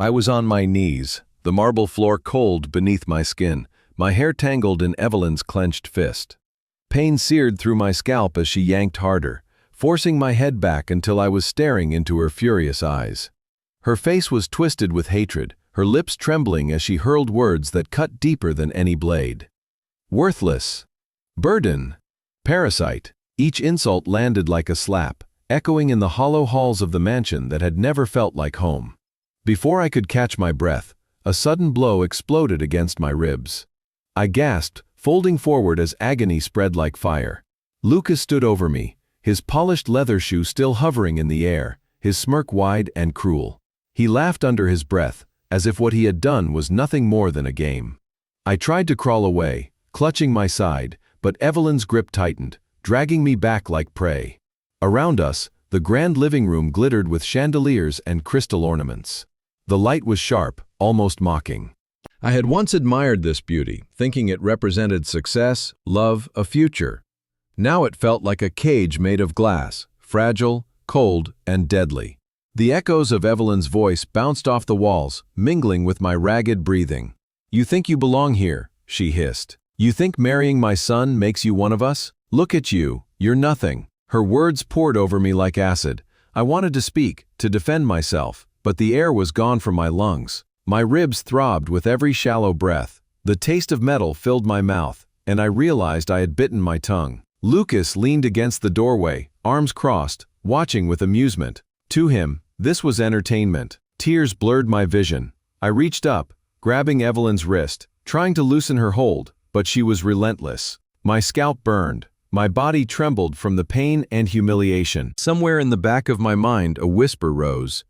I was on my knees, the marble floor cold beneath my skin, my hair tangled in Evelyn's clenched fist. Pain seared through my scalp as she yanked harder, forcing my head back until I was staring into her furious eyes. Her face was twisted with hatred, her lips trembling as she hurled words that cut deeper than any blade. Worthless. Burden. Parasite. Each insult landed like a slap, echoing in the hollow halls of the mansion that had never felt like home. Before I could catch my breath, a sudden blow exploded against my ribs. I gasped, folding forward as agony spread like fire. Lucas stood over me, his polished leather shoe still hovering in the air, his smirk wide and cruel. He laughed under his breath, as if what he had done was nothing more than a game. I tried to crawl away, clutching my side, but Evelyn's grip tightened, dragging me back like prey. Around us, the grand living room glittered with chandeliers and crystal ornaments. The light was sharp, almost mocking. I had once admired this beauty, thinking it represented success, love, a future. Now it felt like a cage made of glass, fragile, cold, and deadly. The echoes of Evelyn's voice bounced off the walls, mingling with my ragged breathing. "You think you belong here," she hissed. "You think marrying my son makes you one of us? Look at you, you're nothing." Her words poured over me like acid. I wanted to speak, to defend myself, but the air was gone from my lungs. My ribs throbbed with every shallow breath. The taste of metal filled my mouth, and I realized I had bitten my tongue. Lucas leaned against the doorway, arms crossed, watching with amusement. To him, this was entertainment. Tears blurred my vision. I reached up, grabbing Evelyn's wrist, trying to loosen her hold, but she was relentless. My scalp burned. My body trembled from the pain and humiliation. Somewhere in the back of my mind, a whisper rose.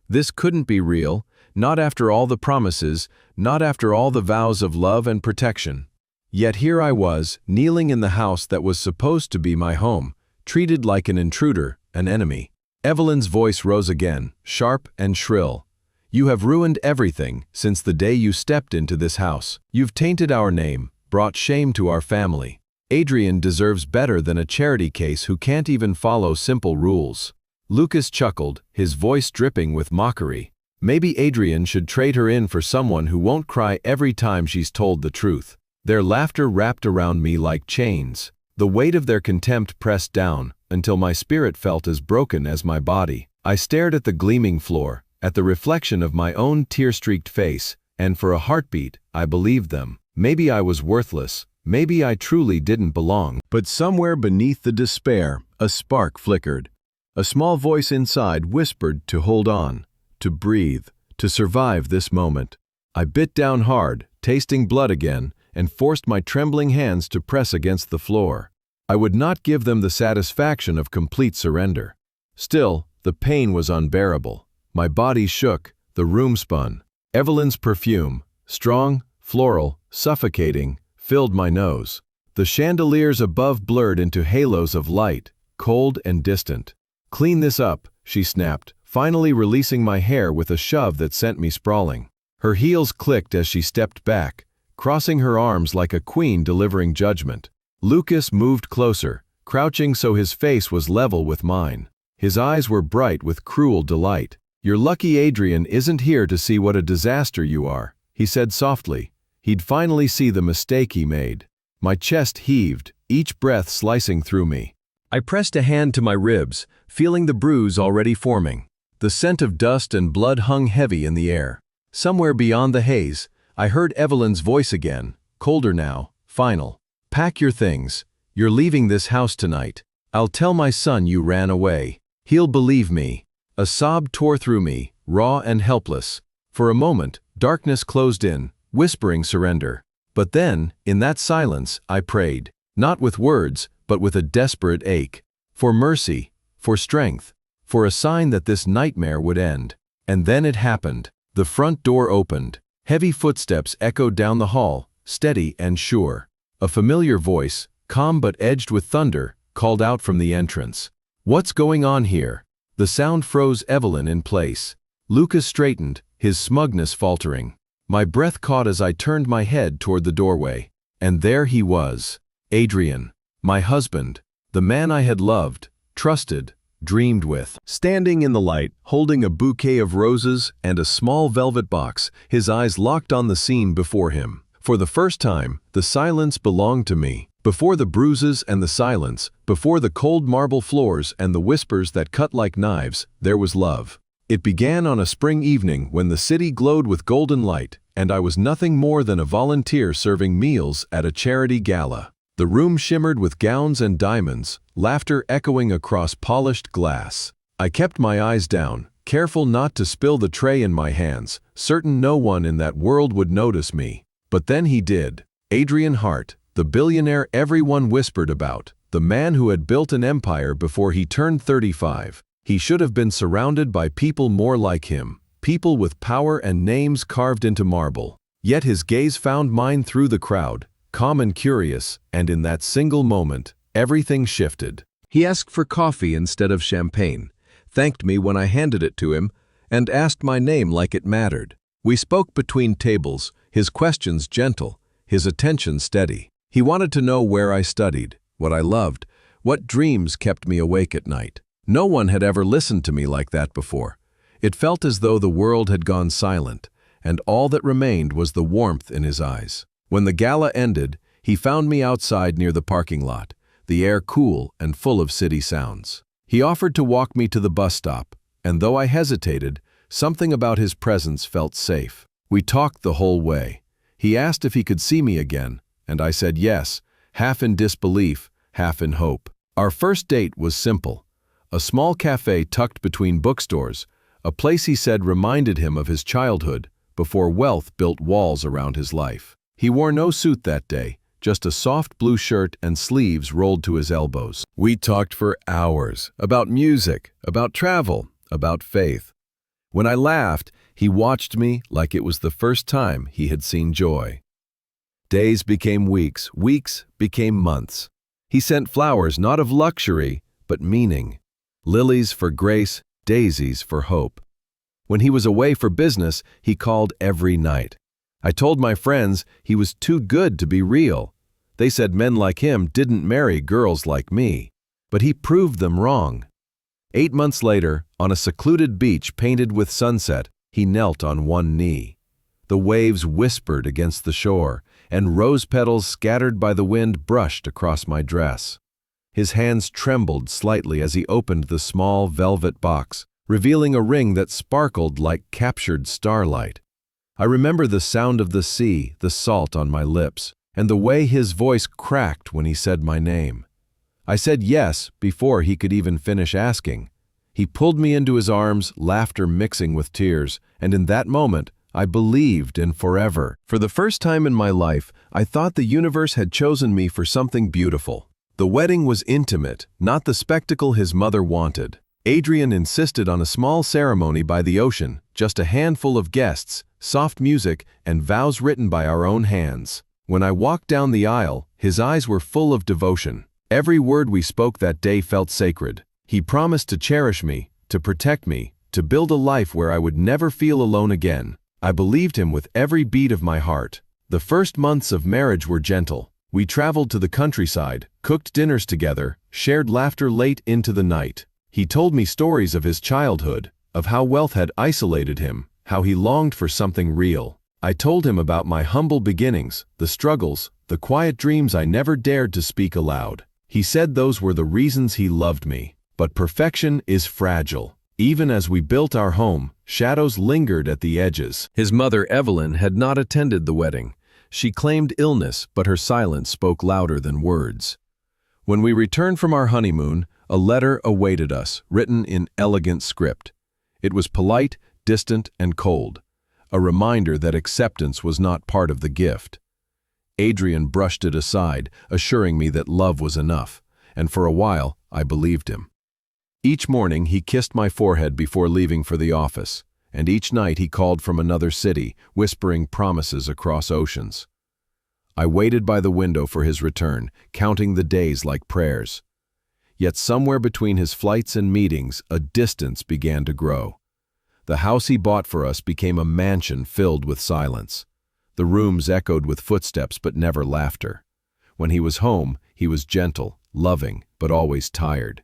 This couldn't be real, not after all the promises, not after all the vows of love and protection. Yet here I was, kneeling in the house that was supposed to be my home, treated like an intruder, an enemy. Evelyn's voice rose again, sharp and shrill. "You have ruined everything since the day you stepped into this house. You've tainted our name, brought shame to our family. Adrian deserves better than a charity case who can't even follow simple rules." Lucas chuckled, his voice dripping with mockery. "Maybe Adrian should trade her in for someone who won't cry every time she's told the truth." Their laughter wrapped around me like chains. The weight of their contempt pressed down, until my spirit felt as broken as my body. I stared at the gleaming floor, at the reflection of my own tear-streaked face, and for a heartbeat, I believed them. Maybe I was worthless. Maybe I truly didn't belong. But somewhere beneath the despair, a spark flickered. A small voice inside whispered to hold on, to breathe, to survive this moment. I bit down hard, tasting blood again, and forced my trembling hands to press against the floor. I would not give them the satisfaction of complete surrender. Still, the pain was unbearable. My body shook, the room spun. Evelyn's perfume, strong, floral, suffocating, filled my nose. The chandeliers above blurred into halos of light, cold and distant. "Clean this up," she snapped, finally releasing my hair with a shove that sent me sprawling. Her heels clicked as she stepped back, crossing her arms like a queen delivering judgment. Lucas moved closer, crouching so his face was level with mine. His eyes were bright with cruel delight. "You're lucky Adrian isn't here to see what a disaster you are," he said softly. He'd finally see the mistake he made. My chest heaved, each breath slicing through me. I pressed a hand to my ribs, feeling the bruise already forming. The scent of dust and blood hung heavy in the air. Somewhere beyond the haze, I heard Evelyn's voice again, colder now, final. "Pack your things. You're leaving this house tonight. I'll tell my son you ran away. He'll believe me." A sob tore through me, raw and helpless. For a moment, darkness closed in, whispering surrender. But then, in that silence, I prayed, not with words, but with a desperate ache. For mercy, for strength, for a sign that this nightmare would end. And then it happened. The front door opened. Heavy footsteps echoed down the hall, steady and sure. A familiar voice, calm but edged with thunder, called out from the entrance. "What's going on here?" The sound froze Evelyn in place. Lucas straightened, his smugness faltering. My breath caught as I turned my head toward the doorway. And there he was. Adrian. My husband. The man I had loved, trusted, dreamed with. Standing in the light, holding a bouquet of roses and a small velvet box, his eyes locked on the scene before him. For the first time, the silence belonged to me. Before the bruises and the silence, before the cold marble floors and the whispers that cut like knives, there was love. It began on a spring evening when the city glowed with golden light, and I was nothing more than a volunteer serving meals at a charity gala. The room shimmered with gowns and diamonds, laughter echoing across polished glass. I kept my eyes down, careful not to spill the tray in my hands, certain no one in that world would notice me. But then he did. Adrian Hart, the billionaire everyone whispered about, the man who had built an empire before he turned 35. He should have been surrounded by people more like him, people with power and names carved into marble. Yet his gaze found mine through the crowd, calm and curious, and in that single moment, everything shifted. He asked for coffee instead of champagne, thanked me when I handed it to him, and asked my name like it mattered. We spoke between tables, his questions gentle, his attention steady. He wanted to know where I studied, what I loved, what dreams kept me awake at night. No one had ever listened to me like that before. It felt as though the world had gone silent, and all that remained was the warmth in his eyes. When the gala ended, he found me outside near the parking lot, the air cool and full of city sounds. He offered to walk me to the bus stop, and though I hesitated, something about his presence felt safe. We talked the whole way. He asked if he could see me again, and I said yes, half in disbelief, half in hope. Our first date was simple. A small cafe tucked between bookstores, a place he said reminded him of his childhood, before wealth built walls around his life. He wore no suit that day, just a soft blue shirt and sleeves rolled to his elbows. We talked for hours, about music, about travel, about faith. When I laughed, he watched me like it was the first time he had seen joy. Days became weeks, weeks became months. He sent flowers not of luxury, but meaning. Lilies for grace, daisies for hope. When he was away for business, he called every night. I told my friends he was too good to be real. They said men like him didn't marry girls like me. But he proved them wrong. 8 months later, on a secluded beach painted with sunset, he knelt on one knee. The waves whispered against the shore, and rose petals scattered by the wind brushed across my dress. His hands trembled slightly as he opened the small velvet box, revealing a ring that sparkled like captured starlight. I remember the sound of the sea, the salt on my lips, and the way his voice cracked when he said my name. I said yes before he could even finish asking. He pulled me into his arms, laughter mixing with tears, and in that moment, I believed in forever. For the first time in my life, I thought the universe had chosen me for something beautiful. The wedding was intimate, not the spectacle his mother wanted. Adrian insisted on a small ceremony by the ocean, just a handful of guests, soft music, and vows written by our own hands. When I walked down the aisle, his eyes were full of devotion. Every word we spoke that day felt sacred. He promised to cherish me, to protect me, to build a life where I would never feel alone again. I believed him with every beat of my heart. The first months of marriage were gentle. We traveled to the countryside, cooked dinners together, shared laughter late into the night. He told me stories of his childhood, of how wealth had isolated him, how he longed for something real. I told him about my humble beginnings, the struggles, the quiet dreams I never dared to speak aloud. He said those were the reasons he loved me. But perfection is fragile. Even as we built our home, shadows lingered at the edges. His mother, Evelyn, had not attended the wedding. She claimed illness, but her silence spoke louder than words. When we returned from our honeymoon, a letter awaited us, written in elegant script. It was polite, distant, and cold, a reminder that acceptance was not part of the gift. Adrian brushed it aside, assuring me that love was enough, and for a while, I believed him. Each morning he kissed my forehead before leaving for the office, and each night he called from another city, whispering promises across oceans. I waited by the window for his return, counting the days like prayers. Yet somewhere between his flights and meetings, a distance began to grow. The house he bought for us became a mansion filled with silence. The rooms echoed with footsteps but never laughter. When he was home, he was gentle, loving, but always tired.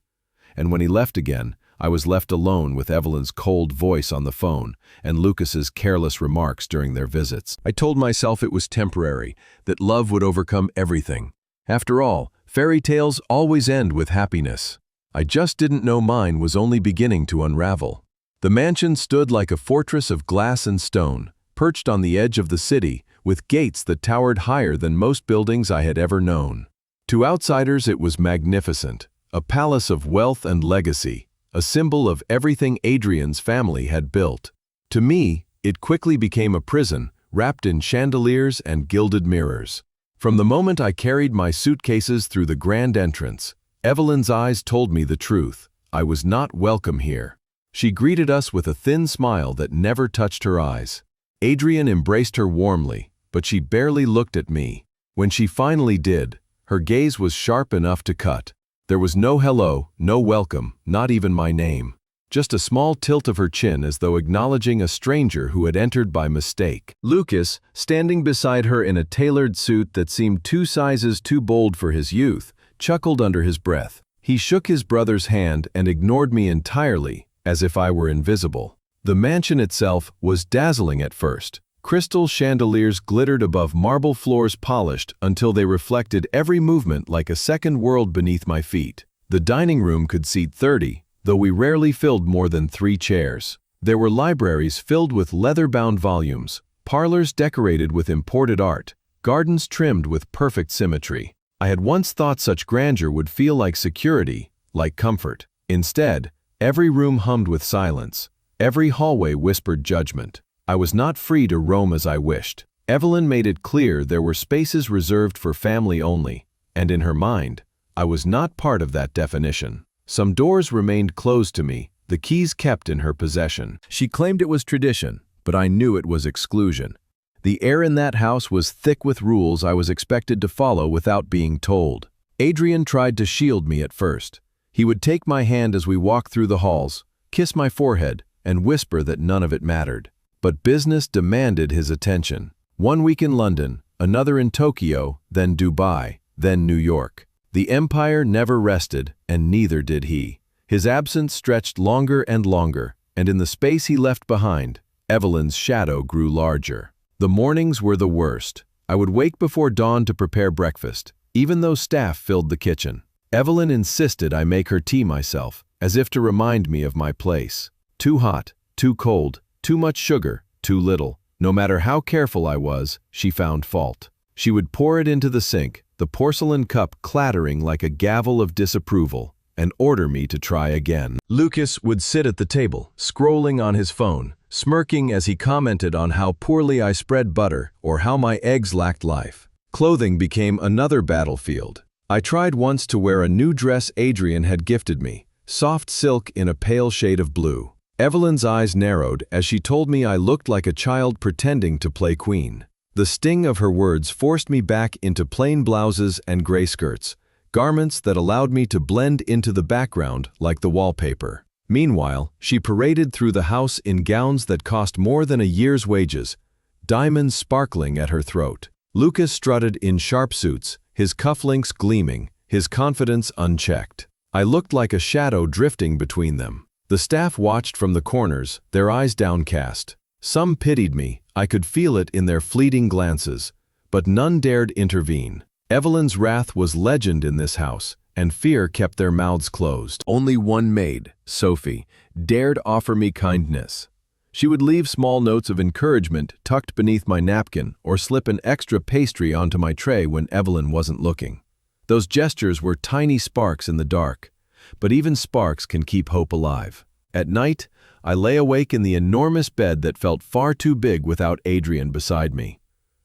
and when he left again, I was left alone with Evelyn's cold voice on the phone and Lucas's careless remarks during their visits. I told myself it was temporary, that love would overcome everything. After all, fairy tales always end with happiness. I just didn't know mine was only beginning to unravel. The mansion stood like a fortress of glass and stone, perched on the edge of the city, with gates that towered higher than most buildings I had ever known. To outsiders it was magnificent, a palace of wealth and legacy, a symbol of everything Adrian's family had built. To me, it quickly became a prison, wrapped in chandeliers and gilded mirrors. From the moment I carried my suitcases through the grand entrance, Evelyn's eyes told me the truth. I was not welcome here. She greeted us with a thin smile that never touched her eyes. Adrian embraced her warmly, but she barely looked at me. When she finally did, her gaze was sharp enough to cut. There was no hello, no welcome, not even my name. Just a small tilt of her chin as though acknowledging a stranger who had entered by mistake. Lucas, standing beside her in a tailored suit that seemed 2 sizes too bold for his youth, chuckled under his breath. He shook his brother's hand and ignored me entirely, as if I were invisible. The mansion itself was dazzling at first. Crystal chandeliers glittered above marble floors polished until they reflected every movement like a second world beneath my feet. The dining room could seat 30, though we rarely filled more than 3 chairs. There were libraries filled with leather-bound volumes, parlors decorated with imported art, gardens trimmed with perfect symmetry. I had once thought such grandeur would feel like security, like comfort. Instead, every room hummed with silence. Every hallway whispered judgment. I was not free to roam as I wished. Evelyn made it clear there were spaces reserved for family only, and in her mind, I was not part of that definition. Some doors remained closed to me, the keys kept in her possession. She claimed it was tradition, but I knew it was exclusion. The air in that house was thick with rules I was expected to follow without being told. Adrian tried to shield me at first. He would take my hand as we walked through the halls, kiss my forehead, and whisper that none of it mattered. But business demanded his attention. 1 week in London, another in Tokyo, then Dubai, then New York. The empire never rested, and neither did he. His absence stretched longer and longer, and in the space he left behind, Evelyn's shadow grew larger. The mornings were the worst. I would wake before dawn to prepare breakfast, even though staff filled the kitchen. Evelyn insisted I make her tea myself, as if to remind me of my place. Too hot, too cold, too much sugar, too little. No matter how careful I was, she found fault. She would pour it into the sink, the porcelain cup clattering like a gavel of disapproval, and order me to try again. Lucas would sit at the table, scrolling on his phone, smirking as he commented on how poorly I spread butter or how my eggs lacked life. Clothing became another battlefield. I tried once to wear a new dress Adrian had gifted me, soft silk in a pale shade of blue. Evelyn's eyes narrowed as she told me I looked like a child pretending to play queen. The sting of her words forced me back into plain blouses and gray skirts, garments that allowed me to blend into the background like the wallpaper. Meanwhile, she paraded through the house in gowns that cost more than a year's wages, diamonds sparkling at her throat. Lucas strutted in sharp suits, his cufflinks gleaming, his confidence unchecked. I looked like a shadow drifting between them. The staff watched from the corners, their eyes downcast. Some pitied me, I could feel it in their fleeting glances, but none dared intervene. Evelyn's wrath was legend in this house, and fear kept their mouths closed. Only one maid, Sophie, dared offer me kindness. She would leave small notes of encouragement tucked beneath my napkin or slip an extra pastry onto my tray when Evelyn wasn't looking. Those gestures were tiny sparks in the dark, but even sparks can keep hope alive. At night, I lay awake in the enormous bed that felt far too big without Adrian beside me.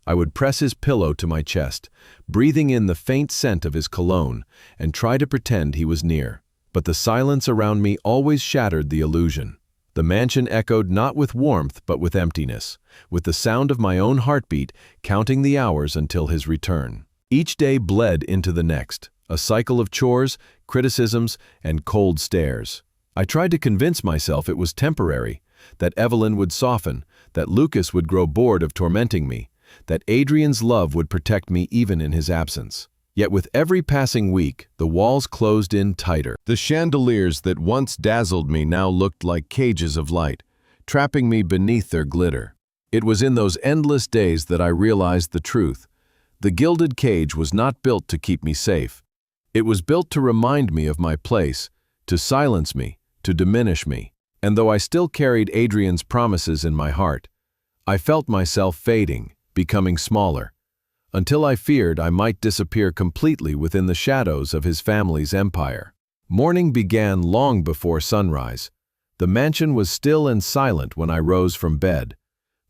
I would press his pillow to my chest, breathing in the faint scent of his cologne, and try to pretend he was near. But the silence around me always shattered the illusion. The mansion echoed not with warmth but with emptiness, with the sound of my own heartbeat counting the hours until his return. Each day bled into the next, a cycle of chores, criticisms, and cold stares. I tried to convince myself it was temporary, that Evelyn would soften, that Lucas would grow bored of tormenting me, that Adrian's love would protect me even in his absence. Yet with every passing week, the walls closed in tighter. The chandeliers that once dazzled me now looked like cages of light, trapping me beneath their glitter. It was in those endless days that I realized the truth. The gilded cage was not built to keep me safe. It was built to remind me of my place, to silence me, to diminish me. And though I still carried Adrian's promises in my heart, I felt myself fading, becoming smaller, until I feared I might disappear completely within the shadows of his family's empire. Morning began long before sunrise. The mansion was still and silent when I rose from bed,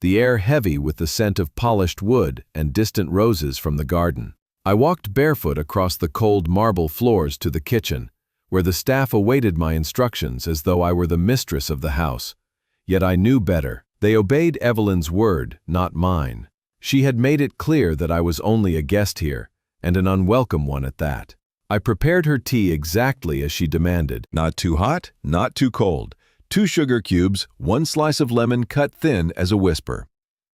the air heavy with the scent of polished wood and distant roses from the garden. I walked barefoot across the cold marble floors to the kitchen, where the staff awaited my instructions as though I were the mistress of the house. Yet I knew better. They obeyed Evelyn's word, not mine. She had made it clear that I was only a guest here, and an unwelcome one at that. I prepared her tea exactly as she demanded. Not too hot, not too cold. 2 sugar cubes, 1 slice of lemon cut thin as a whisper.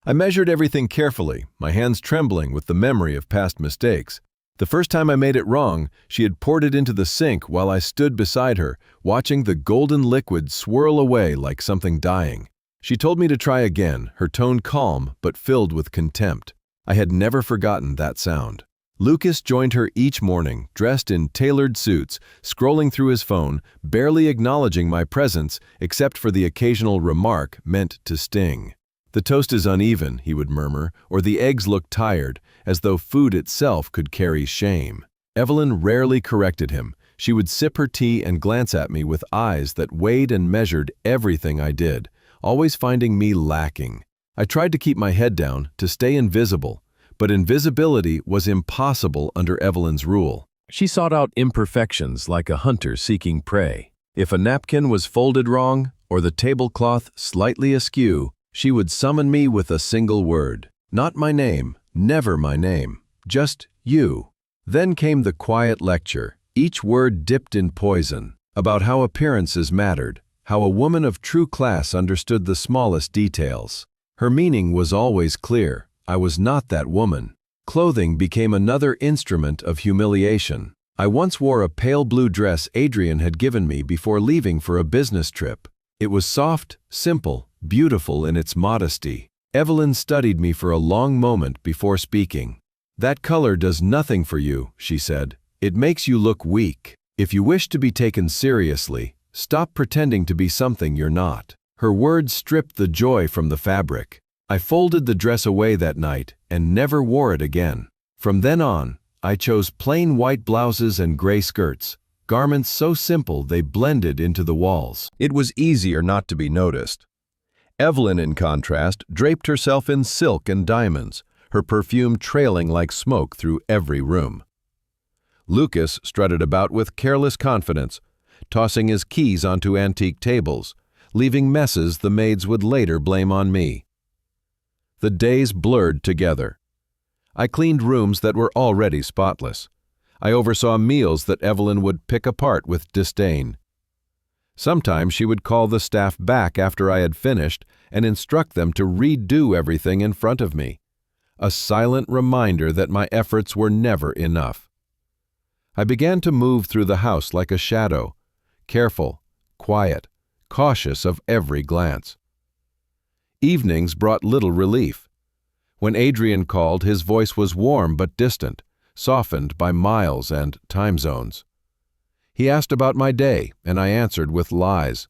I measured everything carefully, my hands trembling with the memory of past mistakes. The first time I made it wrong, she had poured it into the sink while I stood beside her, watching the golden liquid swirl away like something dying. She told me to try again, her tone calm but filled with contempt. I had never forgotten that sound. Lucas joined her each morning, dressed in tailored suits, scrolling through his phone, barely acknowledging my presence except for the occasional remark meant to sting. "The toast is uneven," he would murmur, or the eggs look tired, as though food itself could carry shame. Evelyn rarely corrected him. She would sip her tea and glance at me with eyes that weighed and measured everything I did, always finding me lacking. I tried to keep my head down, to stay invisible, but invisibility was impossible under Evelyn's rule. She sought out imperfections like a hunter seeking prey. If a napkin was folded wrong, or the tablecloth slightly askew, she would summon me with a single word. Not my name, never my name, just you. Then came the quiet lecture, each word dipped in poison, about how appearances mattered, how a woman of true class understood the smallest details. Her meaning was always clear. I was not that woman. Clothing became another instrument of humiliation. I once wore a pale blue dress Adrian had given me before leaving for a business trip. It was soft, simple, beautiful in its modesty. Evelyn studied me for a long moment before speaking. "That color does nothing for you," she said. "It makes you look weak. If you wish to be taken seriously, stop pretending to be something you're not." Her words stripped the joy from the fabric. I folded the dress away that night and never wore it again. From then on, I chose plain white blouses and gray skirts, garments so simple they blended into the walls. It was easier not to be noticed. Evelyn, in contrast, draped herself in silk and diamonds, her perfume trailing like smoke through every room. Lucas strutted about with careless confidence, tossing his keys onto antique tables, leaving messes the maids would later blame on me. The days blurred together. I cleaned rooms that were already spotless. I oversaw meals that Evelyn would pick apart with disdain. Sometimes she would call the staff back after I had finished and instruct them to redo everything in front of me, a silent reminder that my efforts were never enough. I began to move through the house like a shadow, careful, quiet, cautious of every glance. Evenings brought little relief. When Adrian called, his voice was warm but distant, softened by miles and time zones. He asked about my day, and I answered with lies.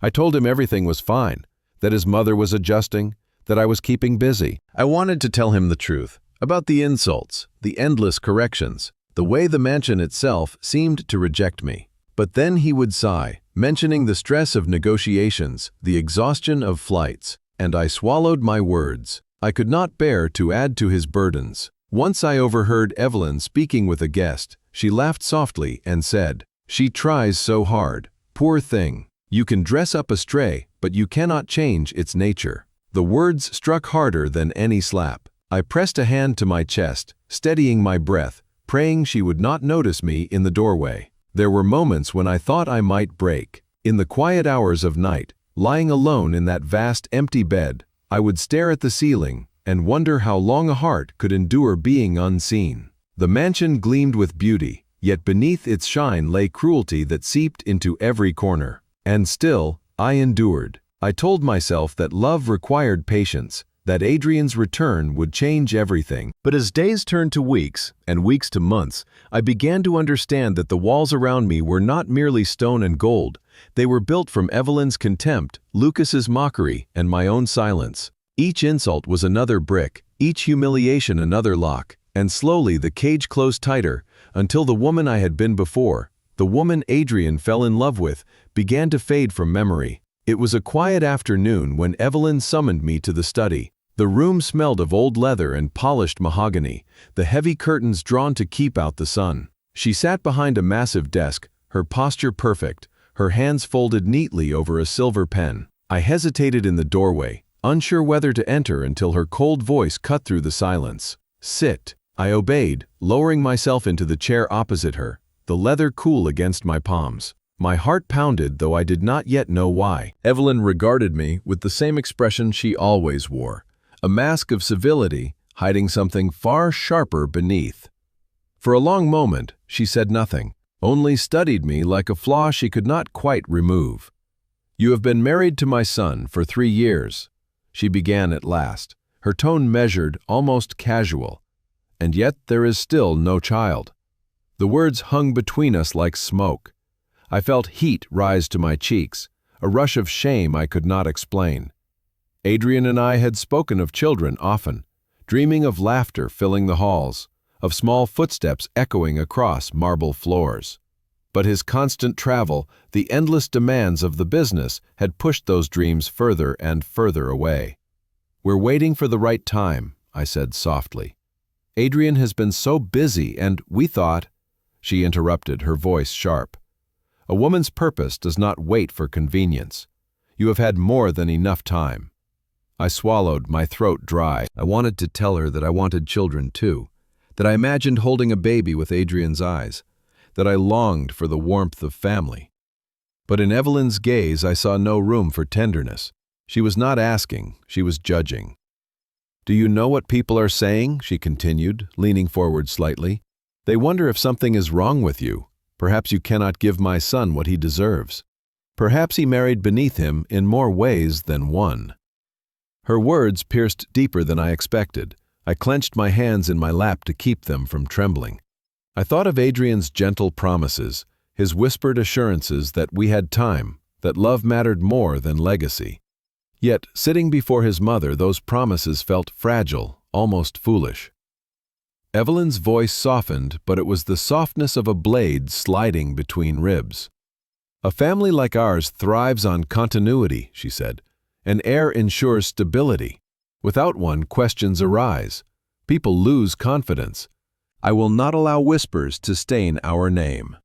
I told him everything was fine, that his mother was adjusting, that I was keeping busy. I wanted to tell him the truth, about the insults, the endless corrections, the way the mansion itself seemed to reject me. But then he would sigh, mentioning the stress of negotiations, the exhaustion of flights, and I swallowed my words. I could not bear to add to his burdens. Once I overheard Evelyn speaking with a guest. She laughed softly and said, "She tries so hard. Poor thing. You can dress up a stray, but you cannot change its nature." The words struck harder than any slap. I pressed a hand to my chest, steadying my breath, praying she would not notice me in the doorway. There were moments when I thought I might break. In the quiet hours of night, lying alone in that vast empty bed, I would stare at the ceiling and wonder how long a heart could endure being unseen. The mansion gleamed with beauty, yet beneath its shine lay cruelty that seeped into every corner. And still, I endured. I told myself that love required patience, that Adrian's return would change everything. But as days turned to weeks, and weeks to months, I began to understand that the walls around me were not merely stone and gold. They were built from Evelyn's contempt, Lucas's mockery, and my own silence. Each insult was another brick, each humiliation another lock, and slowly the cage closed tighter, until the woman I had been before, the woman Adrian fell in love with, began to fade from memory. It was a quiet afternoon when Evelyn summoned me to the study. The room smelled of old leather and polished mahogany, the heavy curtains drawn to keep out the sun. She sat behind a massive desk, her posture perfect, her hands folded neatly over a silver pen. I hesitated in the doorway, unsure whether to enter until her cold voice cut through the silence. "Sit." I obeyed, lowering myself into the chair opposite her, the leather cool against my palms. My heart pounded, though I did not yet know why. Evelyn regarded me with the same expression she always wore, a mask of civility hiding something far sharper beneath. For a long moment, she said nothing, only studied me like a flaw she could not quite remove. "You have been married to my son for 3 years," she began at last, her tone measured, almost casual. "And yet there is still no child." The words hung between us like smoke. I felt heat rise to my cheeks, a rush of shame I could not explain. Adrian and I had spoken of children often, dreaming of laughter filling the halls, of small footsteps echoing across marble floors. But his constant travel, the endless demands of the business, had pushed those dreams further and further away. "We're waiting for the right time," I said softly. "Adrian has been so busy, and we thought—" She interrupted, her voice sharp. "A woman's purpose does not wait for convenience. You have had more than enough time." I swallowed, my throat dry. I wanted to tell her that I wanted children too, that I imagined holding a baby with Adrian's eyes, that I longed for the warmth of family. But in Evelyn's gaze I saw no room for tenderness. She was not asking, she was judging. "Do you know what people are saying?" she continued, leaning forward slightly. "They wonder if something is wrong with you. Perhaps you cannot give my son what he deserves. Perhaps he married beneath him in more ways than one." Her words pierced deeper than I expected. I clenched my hands in my lap to keep them from trembling. I thought of Adrian's gentle promises, his whispered assurances that we had time, that love mattered more than legacy. Yet, sitting before his mother, those promises felt fragile, almost foolish. Evelyn's voice softened, but it was the softness of a blade sliding between ribs. "A family like ours thrives on continuity," she said. "An heir ensures stability. Without one, questions arise. People lose confidence. I will not allow whispers to stain our name."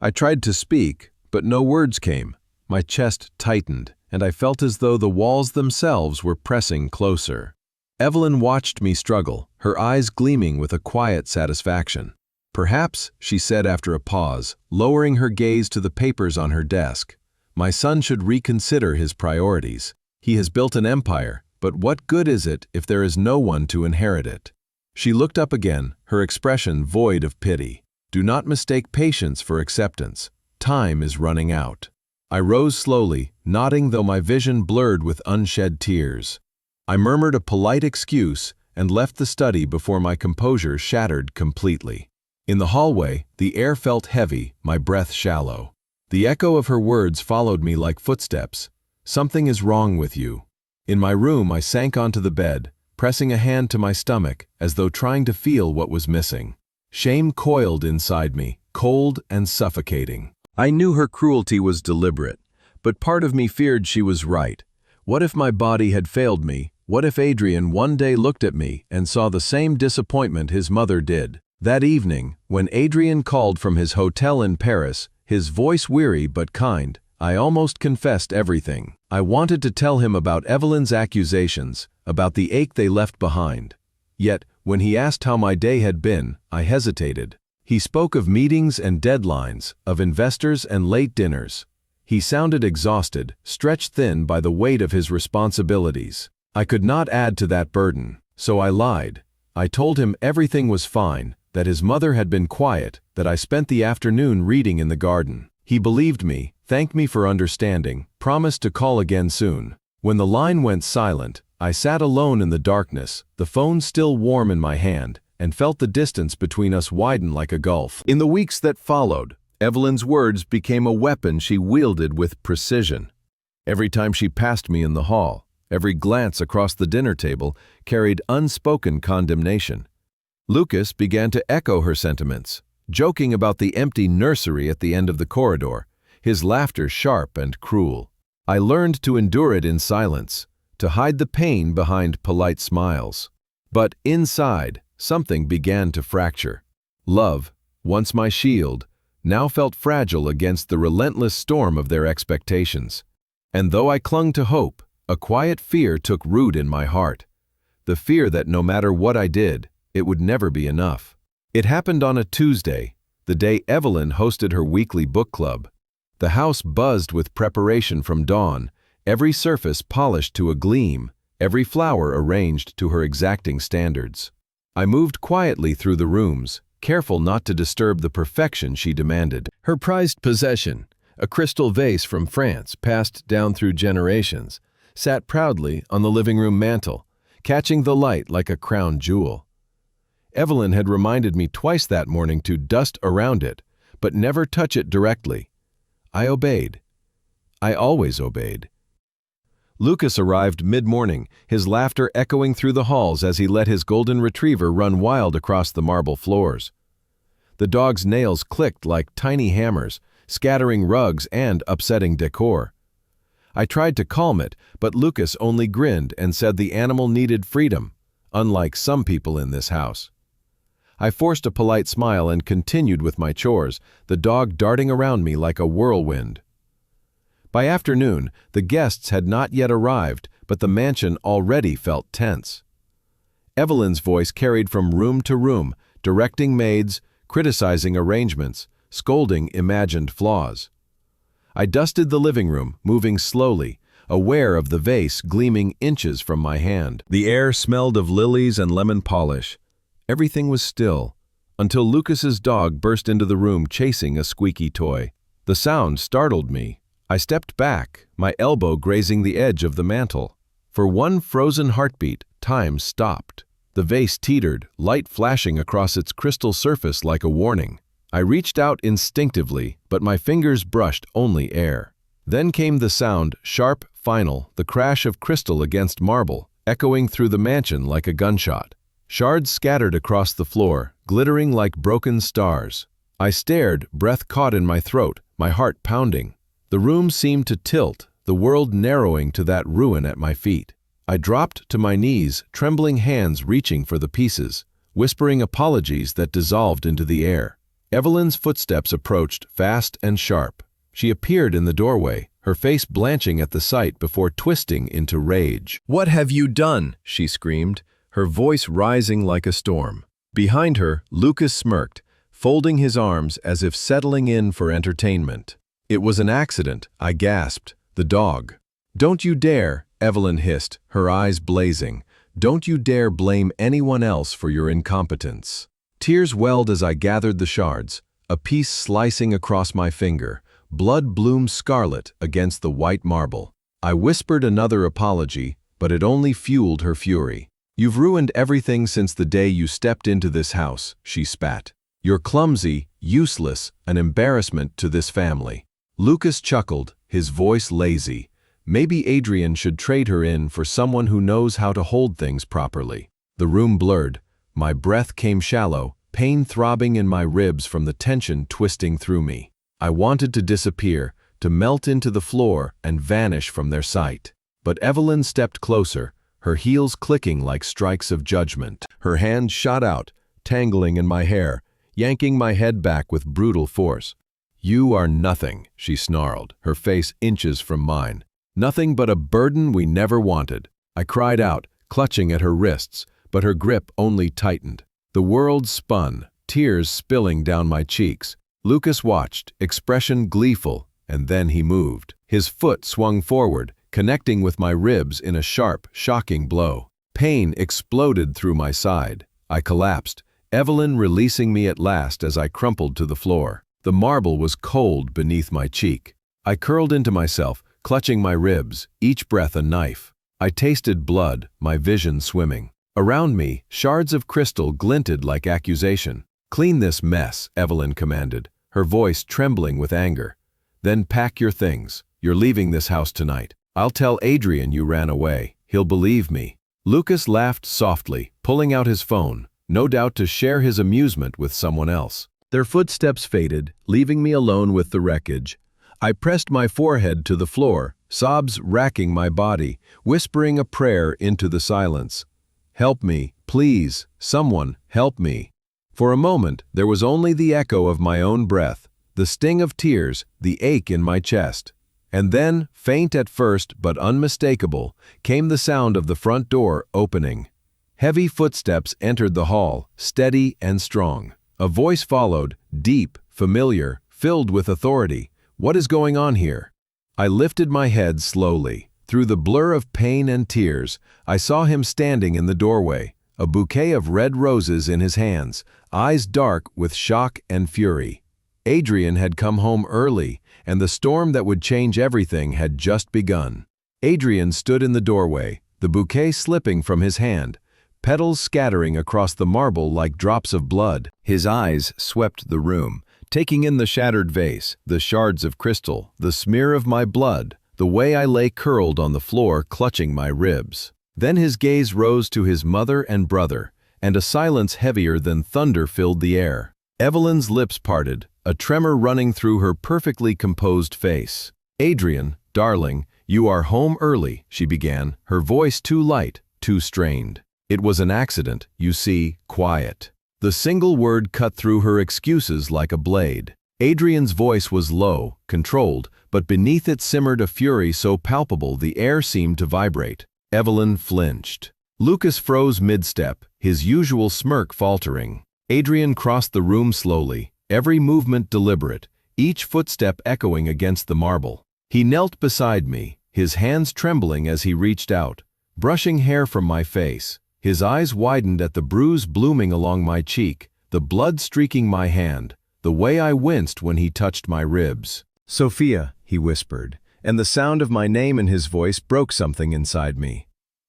I tried to speak, but no words came. My chest tightened, and I felt as though the walls themselves were pressing closer. Evelyn watched me struggle, her eyes gleaming with a quiet satisfaction. "Perhaps," she said after a pause, lowering her gaze to the papers on her desk, "my son should reconsider his priorities. He has built an empire, but what good is it if there is no one to inherit it?" She looked up again, her expression void of pity. "Do not mistake patience for acceptance. Time is running out." I rose slowly, nodding though my vision blurred with unshed tears. I murmured a polite excuse and left the study before my composure shattered completely. In the hallway, the air felt heavy, my breath shallow. The echo of her words followed me like footsteps. "Something is wrong with you." In my room, I sank onto the bed, pressing a hand to my stomach as though trying to feel what was missing. Shame coiled inside me, cold and suffocating. I knew her cruelty was deliberate, but part of me feared she was right. What if my body had failed me? What if Adrian one day looked at me and saw the same disappointment his mother did? That evening, when Adrian called from his hotel in Paris, his voice weary but kind, I almost confessed everything. I wanted to tell him about Evelyn's accusations, about the ache they left behind. Yet, when he asked how my day had been, I hesitated. He spoke of meetings and deadlines, of investors and late dinners. He sounded exhausted, stretched thin by the weight of his responsibilities. I could not add to that burden, so I lied. I told him everything was fine, that his mother had been quiet, that I spent the afternoon reading in the garden. He believed me, thanked me for understanding, promised to call again soon. When the line went silent, I sat alone in the darkness, the phone still warm in my hand, and felt the distance between us widen like a gulf. In the weeks that followed, Evelyn's words became a weapon she wielded with precision. Every time she passed me in the hall, every glance across the dinner table carried unspoken condemnation. Lucas began to echo her sentiments, joking about the empty nursery at the end of the corridor, his laughter sharp and cruel. I learned to endure it in silence, to hide the pain behind polite smiles. But inside, something began to fracture. Love, once my shield, now felt fragile against the relentless storm of their expectations. And though I clung to hope, a quiet fear took root in my heart. The fear that no matter what I did, it would never be enough. It happened on a Tuesday, the day Evelyn hosted her weekly book club. The house buzzed with preparation from dawn, every surface polished to a gleam, every flower arranged to her exacting standards. I moved quietly through the rooms, careful not to disturb the perfection she demanded. Her prized possession, a crystal vase from France passed down through generations, sat proudly on the living room mantel, catching the light like a crown jewel. Evelyn had reminded me twice that morning to dust around it, but never touch it directly. I obeyed. I always obeyed. Lucas arrived mid-morning, his laughter echoing through the halls as he let his golden retriever run wild across the marble floors. The dog's nails clicked like tiny hammers, scattering rugs and upsetting decor. I tried to calm it, but Lucas only grinned and said the animal needed freedom, unlike some people in this house. I forced a polite smile and continued with my chores, the dog darting around me like a whirlwind. By afternoon, the guests had not yet arrived, but the mansion already felt tense. Evelyn's voice carried from room to room, directing maids, criticizing arrangements, scolding imagined flaws. I dusted the living room, moving slowly, aware of the vase gleaming inches from my hand. The air smelled of lilies and lemon polish. Everything was still, until Lucas's dog burst into the room chasing a squeaky toy. The sound startled me. I stepped back, my elbow grazing the edge of the mantel. For one frozen heartbeat, time stopped. The vase teetered, light flashing across its crystal surface like a warning. I reached out instinctively, but my fingers brushed only air. Then came the sound, sharp, final, the crash of crystal against marble, echoing through the mansion like a gunshot. Shards scattered across the floor, glittering like broken stars. I stared, breath caught in my throat, my heart pounding. The room seemed to tilt, the world narrowing to that ruin at my feet. I dropped to my knees, trembling hands reaching for the pieces, whispering apologies that dissolved into the air. Evelyn's footsteps approached, fast and sharp. She appeared in the doorway, her face blanching at the sight before twisting into rage. "What have you done?" she screamed, her voice rising like a storm. Behind her, Lucas smirked, folding his arms as if settling in for entertainment. "It was an accident," I gasped. "The dog." "Don't you dare," Evelyn hissed, her eyes blazing. "Don't you dare blame anyone else for your incompetence." Tears welled as I gathered the shards, a piece slicing across my finger, blood bloomed scarlet against the white marble. I whispered another apology, but it only fueled her fury. "You've ruined everything since the day you stepped into this house," she spat. "You're clumsy, useless, an embarrassment to this family." Lucas chuckled, his voice lazy. Maybe Adrian should trade her in for someone who knows how to hold things properly. The room blurred. My breath came shallow, pain throbbing in my ribs from the tension twisting through me. I wanted to disappear, to melt into the floor and vanish from their sight. But Evelyn stepped closer, her heels clicking like strikes of judgment. Her hand shot out, tangling in my hair, yanking my head back with brutal force. "You are nothing," she snarled, her face inches from mine. "Nothing but a burden we never wanted." I cried out, clutching at her wrists, but her grip only tightened. The world spun, tears spilling down my cheeks. Lucas watched, expression gleeful, and then he moved. His foot swung forward, connecting with my ribs in a sharp, shocking blow. Pain exploded through my side. I collapsed, Evelyn releasing me at last as I crumpled to the floor. The marble was cold beneath my cheek. I curled into myself, clutching my ribs, each breath a knife. I tasted blood, my vision swimming. Around me, shards of crystal glinted like accusation. "Clean this mess," Evelyn commanded, her voice trembling with anger. "Then pack your things. You're leaving this house tonight. I'll tell Adrian you ran away. He'll believe me." Lucas laughed softly, pulling out his phone, no doubt to share his amusement with someone else. Their footsteps faded, leaving me alone with the wreckage. I pressed my forehead to the floor, sobs racking my body, whispering a prayer into the silence. "Help me, please, someone, help me." For a moment, there was only the echo of my own breath, the sting of tears, the ache in my chest. And then, faint at first but unmistakable, came the sound of the front door opening. Heavy footsteps entered the hall, steady and strong. A voice followed, deep, familiar, filled with authority. "What is going on here?" I lifted my head slowly. Through the blur of pain and tears, I saw him standing in the doorway, a bouquet of red roses in his hands, eyes dark with shock and fury. Adrian had come home early, and the storm that would change everything had just begun. Adrian stood in the doorway, the bouquet slipping from his hand, petals scattering across the marble like drops of blood. His eyes swept the room, taking in the shattered vase, the shards of crystal, the smear of my blood, the way I lay curled on the floor clutching my ribs. Then his gaze rose to his mother and brother, and a silence heavier than thunder filled the air. Evelyn's lips parted, a tremor running through her perfectly composed face. "Adrian, darling, you are home early," she began, her voice too light, too strained. "It was an accident, you see, quiet." The single word cut through her excuses like a blade. Adrian's voice was low, controlled, but beneath it simmered a fury so palpable the air seemed to vibrate. Evelyn flinched. Lucas froze mid-step, his usual smirk faltering. Adrian crossed the room slowly, every movement deliberate, each footstep echoing against the marble. He knelt beside me, his hands trembling as he reached out, brushing hair from my face. His eyes widened at the bruise blooming along my cheek, the blood streaking my hand, the way I winced when he touched my ribs. "Sophia," he whispered, and the sound of my name in his voice broke something inside me.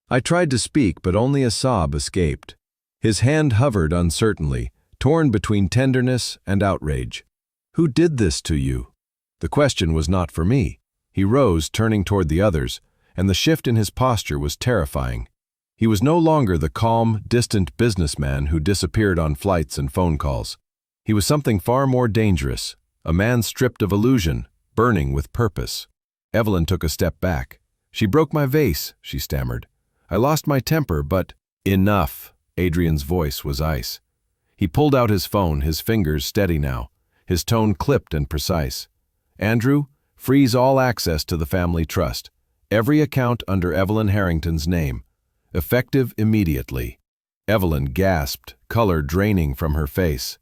I tried to speak, but only a sob escaped. His hand hovered uncertainly, torn between tenderness and outrage. "Who did this to you?" The question was not for me. He rose, turning toward the others, and the shift in his posture was terrifying. He was no longer the calm, distant businessman who disappeared on flights and phone calls. He was something far more dangerous, a man stripped of illusion, burning with purpose. Evelyn took a step back. "She broke my vase," she stammered. "I lost my temper, but—" "Enough." Adrian's voice was ice. He pulled out his phone, his fingers steady now, his tone clipped and precise. "Andrew, freeze all access to the family trust. Every account under Evelyn Harrington's name. Effective immediately." Evelyn gasped, color draining from her face.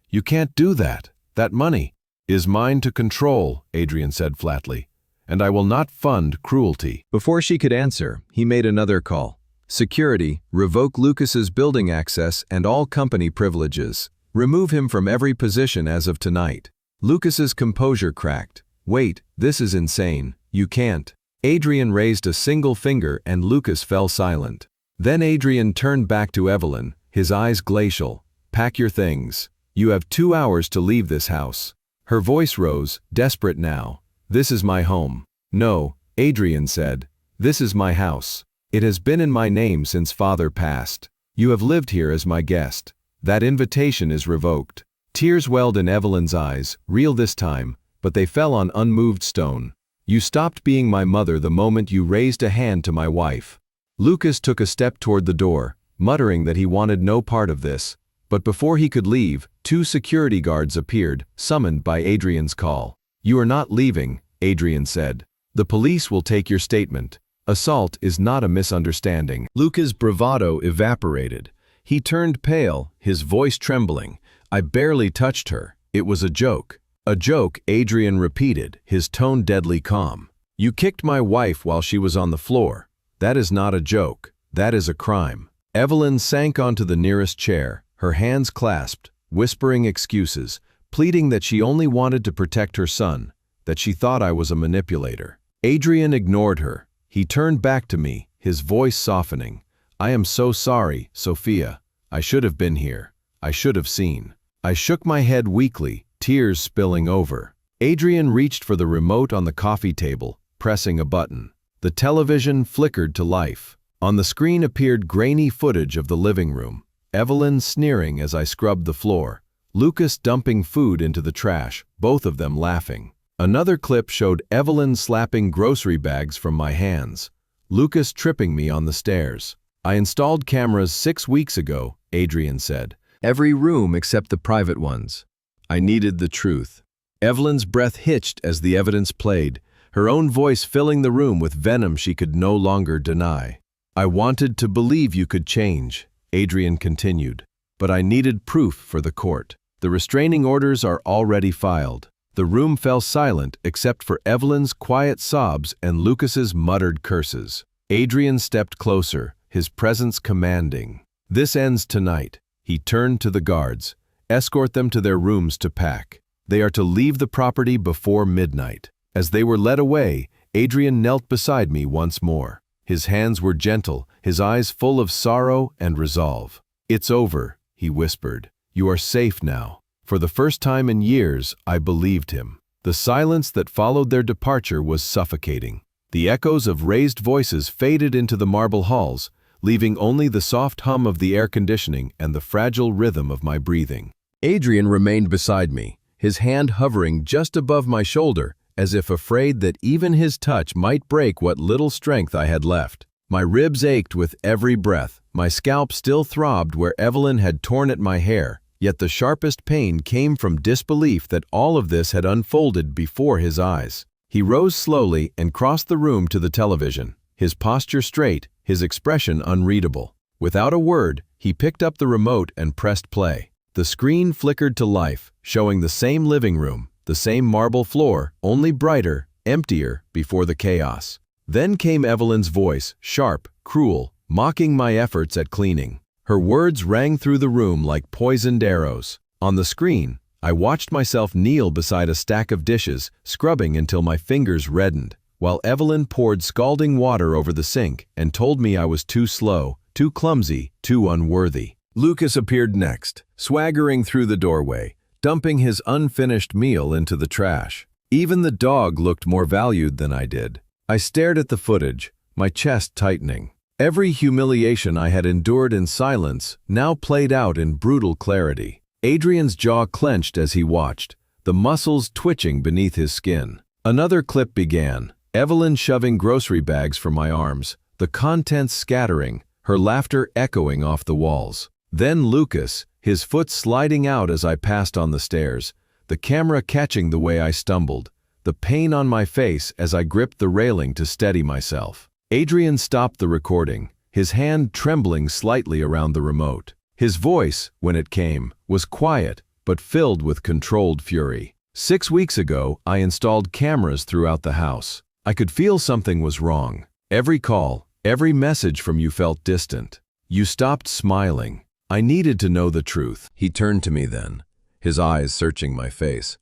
"You can't do that. That money is mine to control," Adrian said flatly, "and I will not fund cruelty." Before she could answer, he made another call. "Security, revoke Lucas's building access and all company privileges. Remove him from every position as of tonight." Lucas's composure cracked. "Wait, this is insane. You can't." Adrian raised a single finger and Lucas fell silent. Then Adrian turned back to Evelyn, his eyes glacial. "Pack your things. You have 2 hours to leave this house." Her voice rose, desperate now. "This is my home." "No," Adrian said. "This is my house. It has been in my name since Father passed. You have lived here as my guest. That invitation is revoked." Tears welled in Evelyn's eyes, real this time, but they fell on unmoved stone. "You stopped being my mother the moment you raised a hand to my wife." Lucas took a step toward the door, muttering that he wanted no part of this. But before he could leave, 2 security guards appeared, summoned by Adrian's call. "You are not leaving," Adrian said. "The police will take your statement. Assault is not a misunderstanding." Lucas' bravado evaporated. He turned pale, his voice trembling. "I barely touched her. It was a joke." "A joke," Adrian repeated, his tone deadly calm. "You kicked my wife while she was on the floor. That is not a joke. That is a crime." Evelyn sank onto the nearest chair, her hands clasped, whispering excuses, pleading that she only wanted to protect her son, that she thought I was a manipulator. Adrian ignored her. He turned back to me, his voice softening. "I am so sorry, Sophia. I should have been here. I should have seen." I shook my head weakly, tears spilling over. Adrian reached for the remote on the coffee table, pressing a button. The television flickered to life. On the screen appeared grainy footage of the living room. Evelyn sneering as I scrubbed the floor. Lucas dumping food into the trash, both of them laughing. Another clip showed Evelyn slapping grocery bags from my hands. Lucas tripping me on the stairs. "I installed cameras 6 weeks ago," Adrian said. "Every room except the private ones." I needed the truth. Evelyn's breath hitched as the evidence played, her own voice filling the room with venom she could no longer deny. "I wanted to believe you could change," Adrian continued, "but I needed proof for the court. The restraining orders are already filed." The room fell silent except for Evelyn's quiet sobs and Lucas's muttered curses. Adrian stepped closer, his presence commanding. "This ends tonight." He turned to the guards. "Escort them to their rooms to pack. They are to leave the property before midnight." As they were led away, Adrian knelt beside me once more. His hands were gentle, his eyes full of sorrow and resolve. "It's over," he whispered. "You are safe now." For the first time in years, I believed him. The silence that followed their departure was suffocating. The echoes of raised voices faded into the marble halls, leaving only the soft hum of the air conditioning and the fragile rhythm of my breathing. Adrian remained beside me, his hand hovering just above my shoulder, as if afraid that even his touch might break what little strength I had left. My ribs ached with every breath, my scalp still throbbed where Evelyn had torn at my hair, yet the sharpest pain came from disbelief that all of this had unfolded before his eyes. He rose slowly and crossed the room to the television, his posture straight, his expression unreadable. Without a word, he picked up the remote and pressed play. The screen flickered to life, showing the same living room, the same marble floor, only brighter, emptier before the chaos. Then came Evelyn's voice, sharp, cruel, mocking my efforts at cleaning. Her words rang through the room like poisoned arrows. On the screen, I watched myself kneel beside a stack of dishes, scrubbing until my fingers reddened, while Evelyn poured scalding water over the sink and told me I was too slow, too clumsy, too unworthy. Lucas appeared next, swaggering through the doorway, dumping his unfinished meal into the trash. Even the dog looked more valued than I did. I stared at the footage, my chest tightening. Every humiliation I had endured in silence now played out in brutal clarity. Adrian's jaw clenched as he watched, the muscles twitching beneath his skin. Another clip began, Evelyn shoving grocery bags from my arms, the contents scattering, her laughter echoing off the walls. Then Lucas, his foot sliding out as I passed on the stairs, the camera catching the way I stumbled, the pain on my face as I gripped the railing to steady myself. Adrian stopped the recording, his hand trembling slightly around the remote. His voice, when it came, was quiet, but filled with controlled fury. 6 weeks ago, I installed cameras throughout the house. I could feel something was wrong. Every call, every message from you felt distant. You stopped smiling. I needed to know the truth. He turned to me then, his eyes searching my face.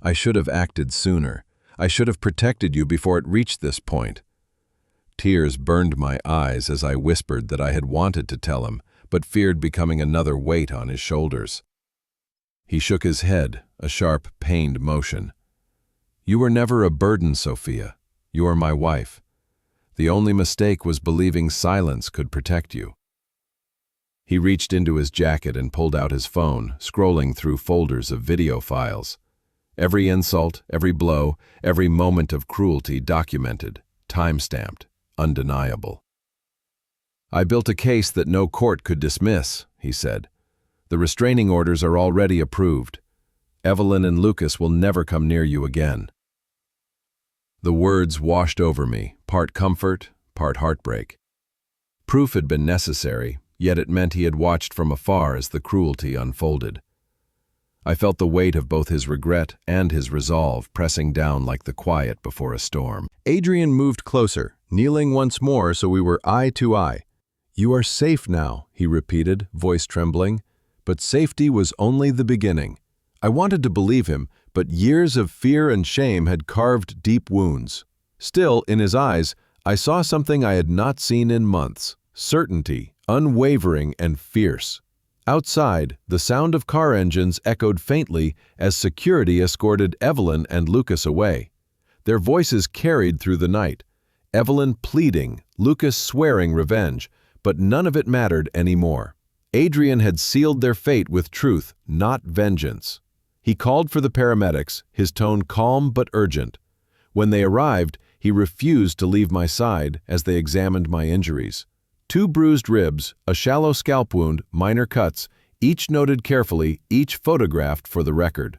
"I should have acted sooner. I should have protected you before it reached this point." Tears burned my eyes as I whispered that I had wanted to tell him, but feared becoming another weight on his shoulders. He shook his head, a sharp, pained motion. "You were never a burden, Sophia. You are my wife. The only mistake was believing silence could protect you." He reached into his jacket and pulled out his phone, scrolling through folders of video files. Every insult, every blow, every moment of cruelty documented, time-stamped, undeniable. "I built a case that no court could dismiss," he said. "The restraining orders are already approved. Evelyn and Lucas will never come near you again." The words washed over me, part comfort, part heartbreak. Proof had been necessary, yet it meant he had watched from afar as the cruelty unfolded. I felt the weight of both his regret and his resolve pressing down like the quiet before a storm. Adrian moved closer, kneeling once more so we were eye to eye. "You are safe now," he repeated, voice trembling. But safety was only the beginning. I wanted to believe him, but years of fear and shame had carved deep wounds. Still, in his eyes, I saw something I had not seen in months: certainty, unwavering and fierce. Outside, the sound of car engines echoed faintly as security escorted Evelyn and Lucas away. Their voices carried through the night, Evelyn pleading, Lucas swearing revenge, but none of it mattered anymore. Adrian had sealed their fate with truth, not vengeance. He called for the paramedics, his tone calm but urgent. When they arrived, he refused to leave my side as they examined my injuries. 2 bruised ribs, a shallow scalp wound, minor cuts, each noted carefully, each photographed for the record.